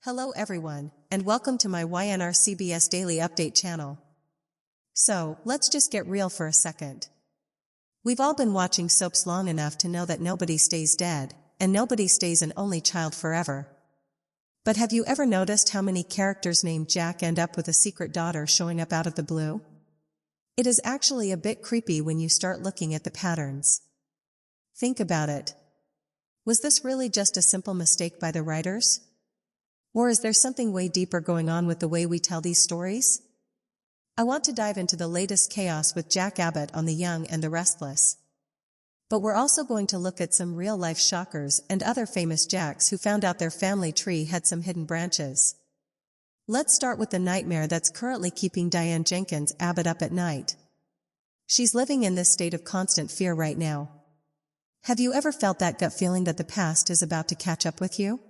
Hello everyone, and welcome to my YNR-CBS Daily Update channel. So, let's just get real for a second. We've all been watching soaps long enough to know that nobody stays dead, and nobody stays an only child forever. But have you ever noticed how many characters named Jack end up with a secret daughter showing up out of the blue? It is actually a bit creepy when you start looking at the patterns. Think about it. Was this really just a simple mistake by the writers? Or is there something way deeper going on with the way we tell these stories? I want to dive into the latest chaos with Jack Abbott on The Young and the Restless. But we're also going to look at some real-life shockers and other famous Jacks who found out their family tree had some hidden branches. Let's start with the nightmare that's currently keeping Diane Jenkins Abbott up at night. She's living in this state of constant fear right now. Have you ever felt that gut feeling that the past is about to catch up with you?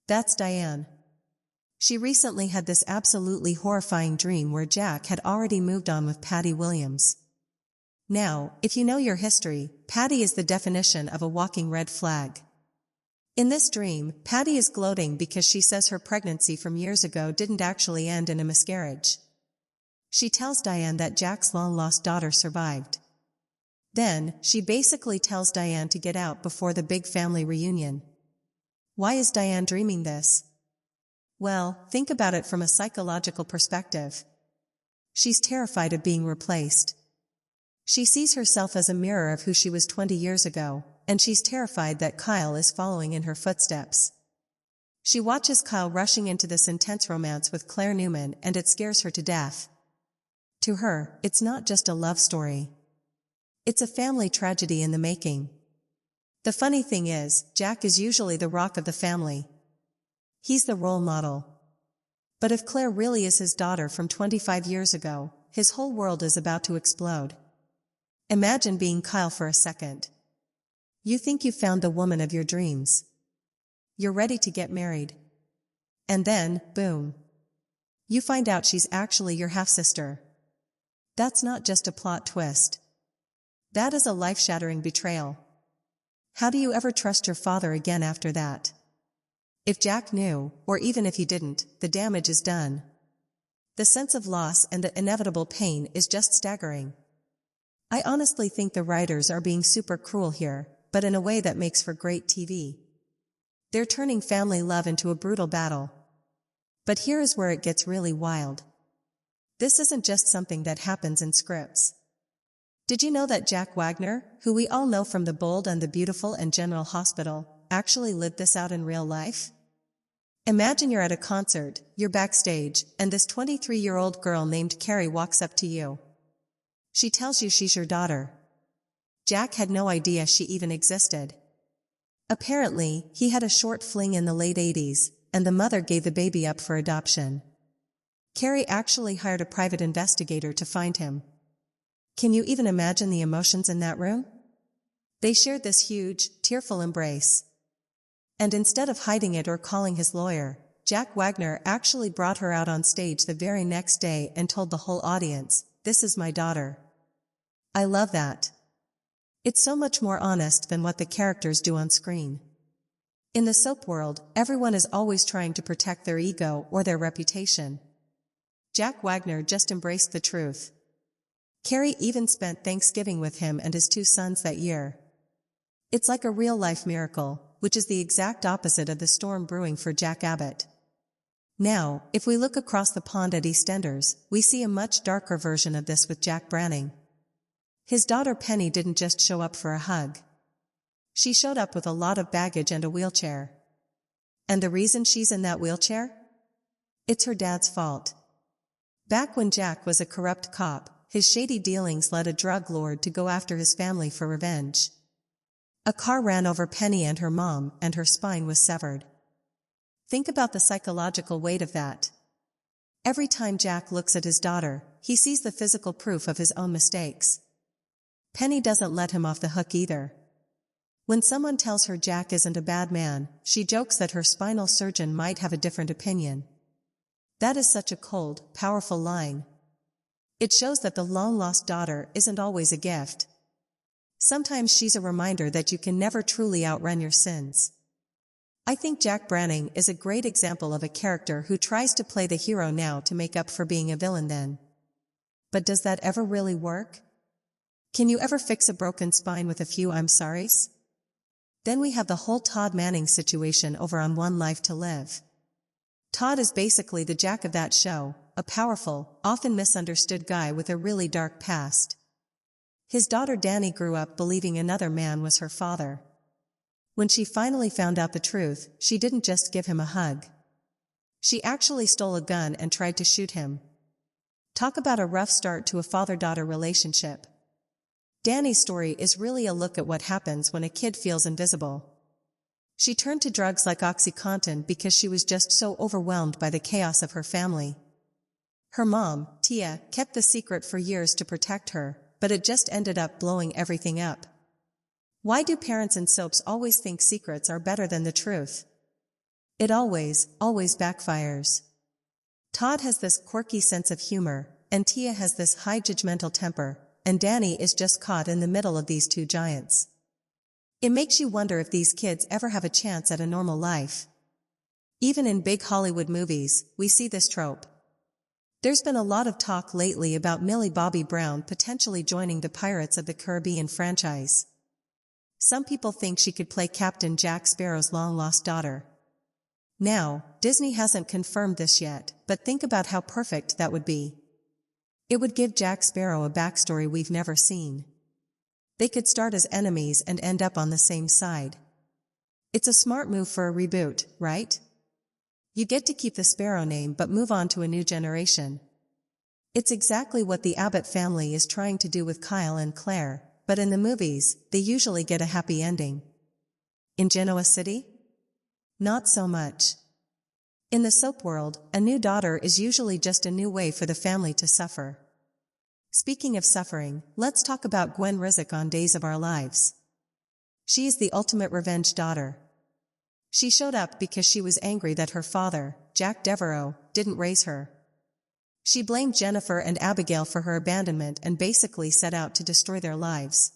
That's Diane. She recently had this absolutely horrifying dream where Jack had already moved on with Patty Williams. Now, if you know your history, Patty is the definition of a walking red flag. In this dream, Patty is gloating because she says her pregnancy from years ago didn't actually end in a miscarriage. She tells Diane that Jack's long-lost daughter survived. Then, she basically tells Diane to get out before the big family reunion. Why is Diane dreaming this? Well, think about it from a psychological perspective. She's terrified of being replaced. She sees herself as a mirror of who she was 20 years ago, and she's terrified that Kyle is following in her footsteps. She watches Kyle rushing into this intense romance with Claire Newman, and it scares her to death. To her, it's not just a love story. It's a family tragedy in the making. The funny thing is, Jack is usually the rock of the family. He's the role model. But if Claire really is his daughter from 25 years ago, his whole world is about to explode. Imagine being Kyle for a second. You think you found the woman of your dreams. You're ready to get married. And then, boom. You find out she's actually your half-sister. That's not just a plot twist. That is a life-shattering betrayal. How do you ever trust your father again after that? If Jack knew, or even if he didn't, the damage is done. The sense of loss and the inevitable pain is just staggering. I honestly think the writers are being super cruel here, but in a way that makes for great TV. They're turning family love into a brutal battle. But here is where it gets really wild. This isn't just something that happens in scripts. Did you know that Jack Wagner, who we all know from The Bold and the Beautiful and General Hospital, actually lived this out in real life? Imagine you're at a concert, you're backstage, and this 23-year-old girl named Carrie walks up to you. She tells you she's your daughter. Jack had no idea she even existed. Apparently, he had a short fling in the late 80s, and the mother gave the baby up for adoption. Carrie actually hired a private investigator to find him. Can you even imagine the emotions in that room? They shared this huge, tearful embrace. And instead of hiding it or calling his lawyer, Jack Wagner actually brought her out on stage the very next day and told the whole audience, "This is my daughter." I love that. It's so much more honest than what the characters do on screen. In the soap world, everyone is always trying to protect their ego or their reputation. Jack Wagner just embraced the truth. Carrie even spent Thanksgiving with him and his 2 sons that year. It's like a real-life miracle, which is the exact opposite of the storm brewing for Jack Abbott. Now, if we look across the pond at EastEnders, we see a much darker version of this with Jack Branning. His daughter Penny didn't just show up for a hug. She showed up with a lot of baggage and a wheelchair. And the reason she's in that wheelchair? It's her dad's fault. Back when Jack was a corrupt cop, his shady dealings led a drug lord to go after his family for revenge. A car ran over Penny and her mom, and her spine was severed. Think about the psychological weight of that. Every time Jack looks at his daughter, he sees the physical proof of his own mistakes. Penny doesn't let him off the hook either. When someone tells her Jack isn't a bad man, she jokes that her spinal surgeon might have a different opinion. That is such a cold, powerful line. It shows that the long-lost daughter isn't always a gift. Sometimes she's a reminder that you can never truly outrun your sins. I think Jack Branning is a great example of a character who tries to play the hero now to make up for being a villain then. But does that ever really work? Can you ever fix a broken spine with a few I'm sorries? Then we have the whole Todd Manning situation over on One Life to Live. Todd is basically the Jack of that show, a powerful, often misunderstood guy with a really dark past. His daughter Dani grew up believing another man was her father. When she finally found out the truth, she didn't just give him a hug. She actually stole a gun and tried to shoot him. Talk about a rough start to a father-daughter relationship. Dani's story is really a look at what happens when a kid feels invisible. She turned to drugs like OxyContin because she was just so overwhelmed by the chaos of her family. Her mom, Tia, kept the secret for years to protect her, but it just ended up blowing everything up. Why do parents in soaps always think secrets are better than the truth? It always backfires. Todd has this quirky sense of humor, and Tia has this high judgmental temper, and Dani is just caught in the middle of these two giants. It makes you wonder if these kids ever have a chance at a normal life. Even in big Hollywood movies, we see this trope. There's been a lot of talk lately about Millie Bobby Brown potentially joining the Pirates of the Caribbean franchise. Some people think she could play Captain Jack Sparrow's long-lost daughter. Now, Disney hasn't confirmed this yet, but think about how perfect that would be. It would give Jack Sparrow a backstory we've never seen. They could start as enemies and end up on the same side. It's a smart move for a reboot, right? You get to keep the Sparrow name but move on to a new generation. It's exactly what the Abbott family is trying to do with Kyle and Claire, but in the movies, they usually get a happy ending. In Genoa City? Not so much. In the soap world, a new daughter is usually just a new way for the family to suffer. Speaking of suffering, let's talk about Gwen Rizek on Days of Our Lives. She is the ultimate revenge daughter. She showed up because she was angry that her father, Jack Devereaux, didn't raise her. She blamed Jennifer and Abigail for her abandonment and basically set out to destroy their lives.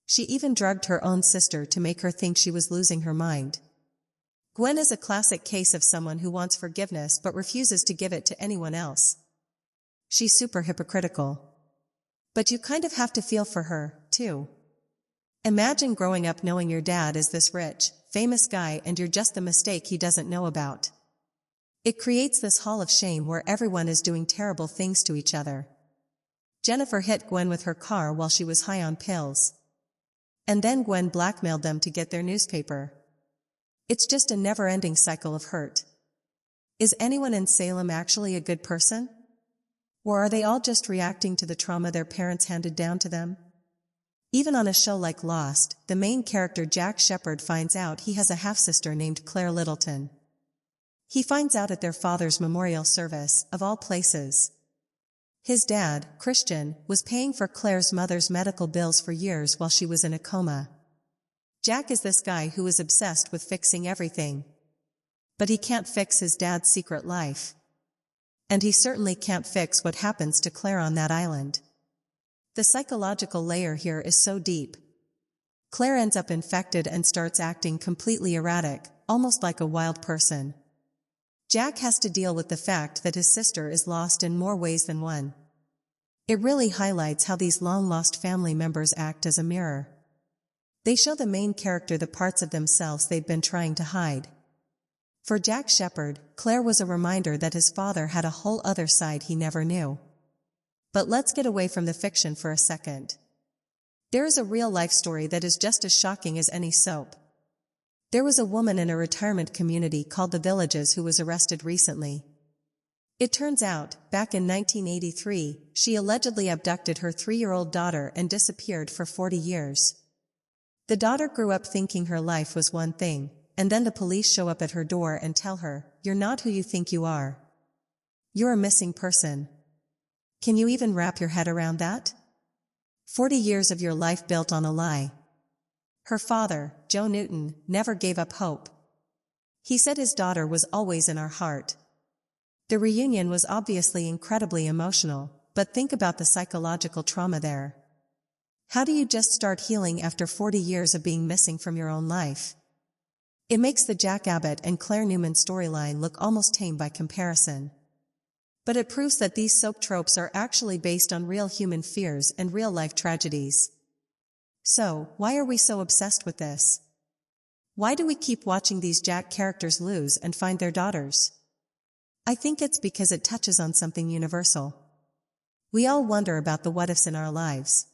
She even drugged her own sister to make her think she was losing her mind. Gwen is a classic case of someone who wants forgiveness but refuses to give it to anyone else. She's super hypocritical. But you kind of have to feel for her, too. Imagine growing up knowing your dad is this rich, famous guy and you're just the mistake he doesn't know about. It creates this hall of shame where everyone is doing terrible things to each other. Jennifer hit Gwen with her car while she was high on pills. And then Gwen blackmailed them to get their newspaper. It's just a never-ending cycle of hurt. Is anyone in Salem actually a good person? Or are they all just reacting to the trauma their parents handed down to them? Even on a show like Lost, the main character Jack Shepherd finds out he has a half-sister named Claire Littleton. He finds out at their father's memorial service, of all places. His dad, Christian, was paying for Claire's mother's medical bills for years while she was in a coma. Jack is this guy who is obsessed with fixing everything. But he can't fix his dad's secret life. And he certainly can't fix what happens to Claire on that island. The psychological layer here is so deep. Claire ends up infected and starts acting completely erratic, almost like a wild person. Jack has to deal with the fact that his sister is lost in more ways than one. It really highlights how these long-lost family members act as a mirror. They show the main character the parts of themselves they've been trying to hide. For Jack Shepherd, Claire was a reminder that his father had a whole other side he never knew. But let's get away from the fiction for a second. There is a real-life story that is just as shocking as any soap. There was a woman in a retirement community called The Villages who was arrested recently. It turns out, back in 1983, she allegedly abducted her 3-year-old daughter and disappeared for 40 years. The daughter grew up thinking her life was one thing, and then the police show up at her door and tell her, "You're not who you think you are. You're a missing person." Can you even wrap your head around that? 40 years of your life built on a lie. Her father, Joe Newton, never gave up hope. He said his daughter was always in our heart. The reunion was obviously incredibly emotional, but think about the psychological trauma there. How do you just start healing after 40 years of being missing from your own life? It makes the Jack Abbott and Claire Newman storyline look almost tame by comparison. But it proves that these soap tropes are actually based on real human fears and real-life tragedies. So, why are we so obsessed with this? Why do we keep watching these Jack characters lose and find their daughters? I think it's because it touches on something universal. We all wonder about the what-ifs in our lives.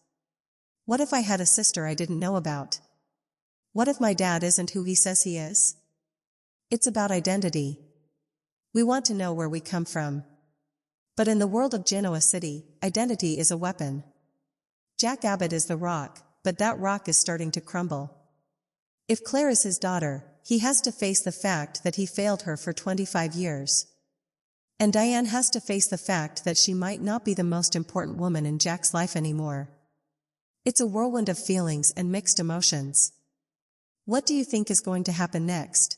What if I had a sister I didn't know about? What if my dad isn't who he says he is? It's about identity. We want to know where we come from. But in the world of Genoa City, identity is a weapon. Jack Abbott is the rock, but that rock is starting to crumble. If Claire is his daughter, he has to face the fact that he failed her for 25 years. And Diane has to face the fact that she might not be the most important woman in Jack's life anymore. It's a whirlwind of feelings and mixed emotions. What do you think is going to happen next?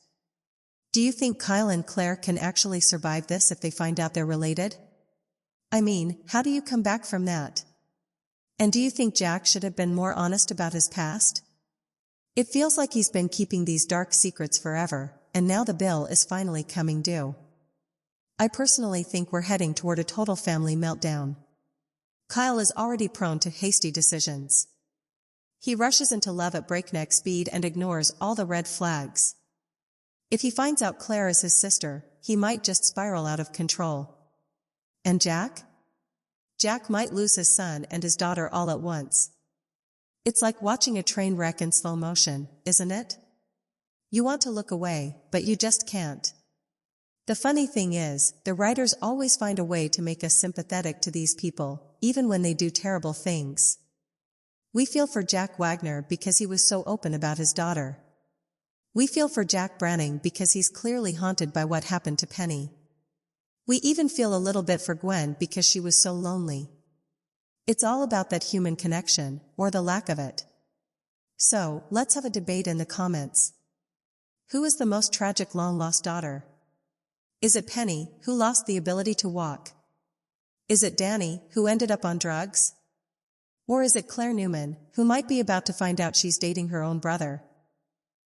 Do you think Kyle and Claire can actually survive this if they find out they're related? I mean, how do you come back from that? And do you think Jack should have been more honest about his past? It feels like he's been keeping these dark secrets forever, and now the bill is finally coming due. I personally think we're heading toward a total family meltdown. Kyle is already prone to hasty decisions. He rushes into love at breakneck speed and ignores all the red flags. If he finds out Claire is his sister, he might just spiral out of control. And Jack? Jack might lose his son and his daughter all at once. It's like watching a train wreck in slow motion, isn't it? You want to look away, but you just can't. The funny thing is, the writers always find a way to make us sympathetic to these people, even when they do terrible things. We feel for Jack Wagner because he was so open about his daughter. We feel for Jack Branning because he's clearly haunted by what happened to Penny. We even feel a little bit for Gwen because she was so lonely. It's all about that human connection, or the lack of it. So, let's have a debate in the comments. Who is the most tragic long-lost daughter? Is it Penny, who lost the ability to walk? Is it Danny, who ended up on drugs? Or is it Claire Newman, who might be about to find out she's dating her own brother?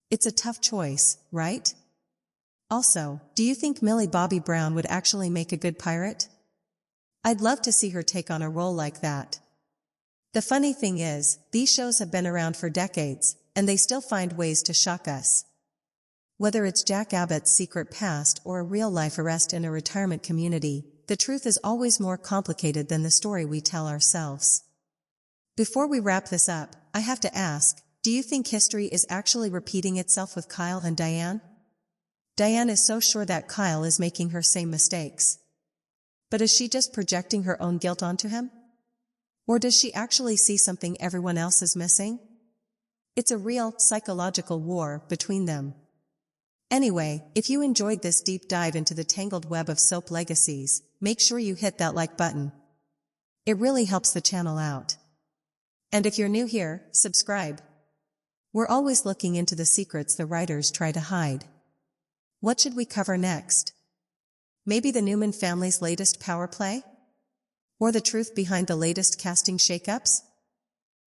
It's a tough choice, right? Also, do you think Millie Bobby Brown would actually make a good pirate? I'd love to see her take on a role like that. The funny thing is, these shows have been around for decades, and they still find ways to shock us. Whether it's Jack Abbott's secret past or a real-life arrest in a retirement community, the truth is always more complicated than the story we tell ourselves. Before we wrap this up, I have to ask, do you think history is actually repeating itself with Kyle and Diane? Diane is so sure that Kyle is making her same mistakes. But is she just projecting her own guilt onto him? Or does she actually see something everyone else is missing? It's a real, psychological war between them. Anyway, if you enjoyed this deep dive into the tangled web of soap legacies, make sure you hit that like button. It really helps the channel out. And if you're new here, subscribe. We're always looking into the secrets the writers try to hide. What should we cover next? Maybe the Newman family's latest power play? Or the truth behind the latest casting shakeups?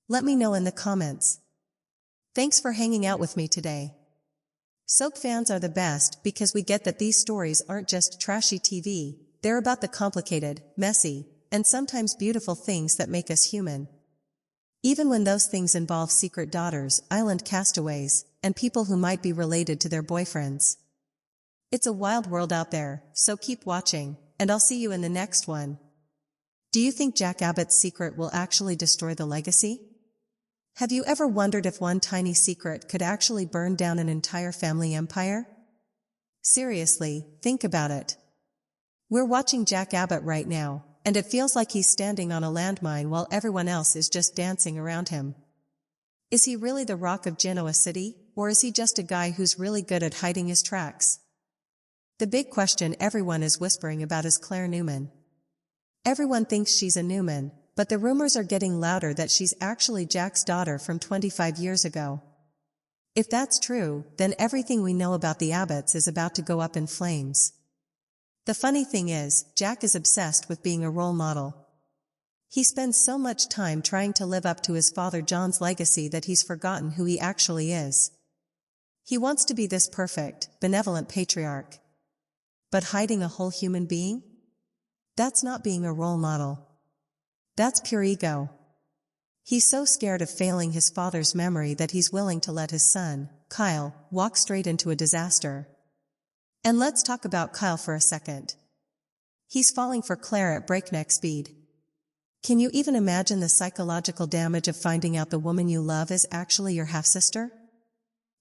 Let me know in the comments. Thanks for hanging out with me today. Soap fans are the best because we get that these stories aren't just trashy TV, they're about the complicated, messy, and sometimes beautiful things that make us human. Even when those things involve secret daughters, island castaways, and people who might be related to their boyfriends. It's a wild world out there, so keep watching, and I'll see you in the next one. Do you think Jack Abbott's secret will actually destroy the legacy? Have you ever wondered if one tiny secret could actually burn down an entire family empire? Seriously, think about it. We're watching Jack Abbott right now, and it feels like he's standing on a landmine while everyone else is just dancing around him. Is he really the Rock of Genoa City, or is he just a guy who's really good at hiding his tracks? The big question everyone is whispering about is Claire Newman. Everyone thinks she's a Newman, but the rumors are getting louder that she's actually Jack's daughter from 25 years ago. If that's true, then everything we know about the Abbotts is about to go up in flames. The funny thing is, Jack is obsessed with being a role model. He spends so much time trying to live up to his father John's legacy that he's forgotten who he actually is. He wants to be this perfect, benevolent patriarch. But hiding a whole human being? That's not being a role model. That's pure ego. He's so scared of failing his father's memory that he's willing to let his son, Kyle, walk straight into a disaster. And let's talk about Kyle for a second. He's falling for Claire at breakneck speed. Can you even imagine the psychological damage of finding out the woman you love is actually your half-sister?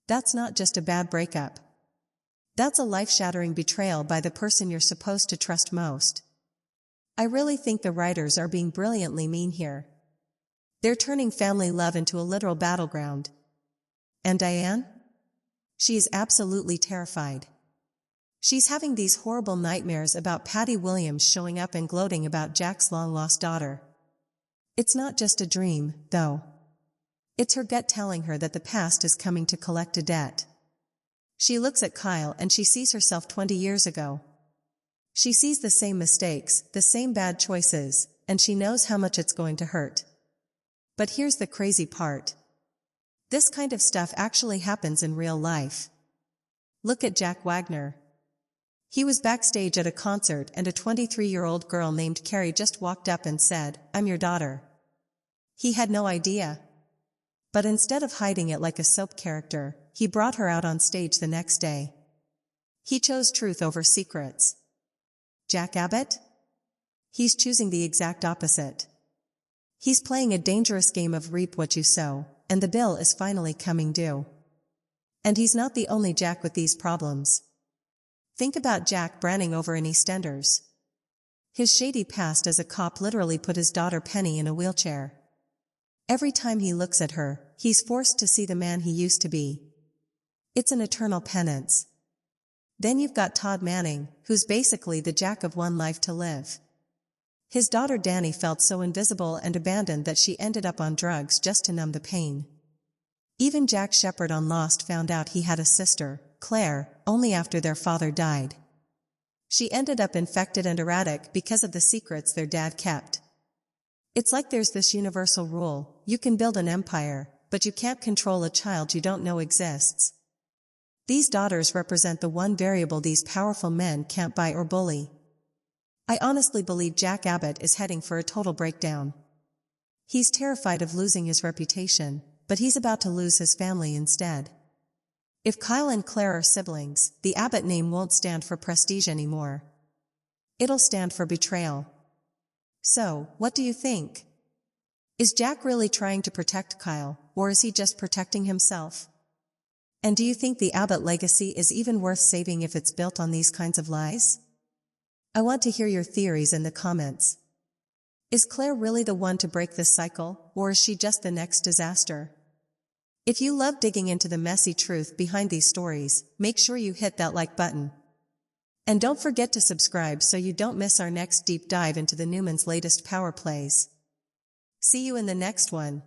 That's not just a bad breakup. That's a life-shattering betrayal by the person you're supposed to trust most. I really think the writers are being brilliantly mean here. They're turning family love into a literal battleground. And Diane? She is absolutely terrified. She's having these horrible nightmares about Patty Williams showing up and gloating about Jack's long-lost daughter. It's not just a dream, though. It's her gut telling her that the past is coming to collect a debt. She looks at Kyle and she sees herself 20 years ago. She sees the same mistakes, the same bad choices, and she knows how much it's going to hurt. But here's the crazy part. This kind of stuff actually happens in real life. Look at Jack Wagner. He was backstage at a concert and a 23-year-old girl named Carrie just walked up and said, "I'm your daughter." He had no idea. But instead of hiding it like a soap character, he brought her out on stage the next day. He chose truth over secrets. Jack Abbott? He's choosing the exact opposite. He's playing a dangerous game of reap what you sow, and the bill is finally coming due. And he's not the only Jack with these problems. Think about Jack Branning over in EastEnders. His shady past as a cop literally put his daughter Penny in a wheelchair. Every time he looks at her, he's forced to see the man he used to be. It's an eternal penance. Then you've got Todd Manning, who's basically the Jack of one life to live. His daughter Dani felt so invisible and abandoned that she ended up on drugs just to numb the pain. Even Jack Shepherd on Lost found out he had a sister, Claire, only after their father died. She ended up infected and erratic because of the secrets their dad kept. It's like there's this universal rule: you can build an empire, but you can't control a child you don't know exists. These daughters represent the one variable these powerful men can't buy or bully. I honestly believe Jack Abbott is heading for a total breakdown. He's terrified of losing his reputation, but he's about to lose his family instead. If Kyle and Claire are siblings, the Abbott name won't stand for prestige anymore. It'll stand for betrayal. So, what do you think? Is Jack really trying to protect Kyle, or is he just protecting himself? And do you think the Abbott legacy is even worth saving if it's built on these kinds of lies? I want to hear your theories in the comments. Is Claire really the one to break this cycle, or is she just the next disaster? If you love digging into the messy truth behind these stories, make sure you hit that like button. And don't forget to subscribe so you don't miss our next deep dive into the Newman's latest power plays. See you in the next one.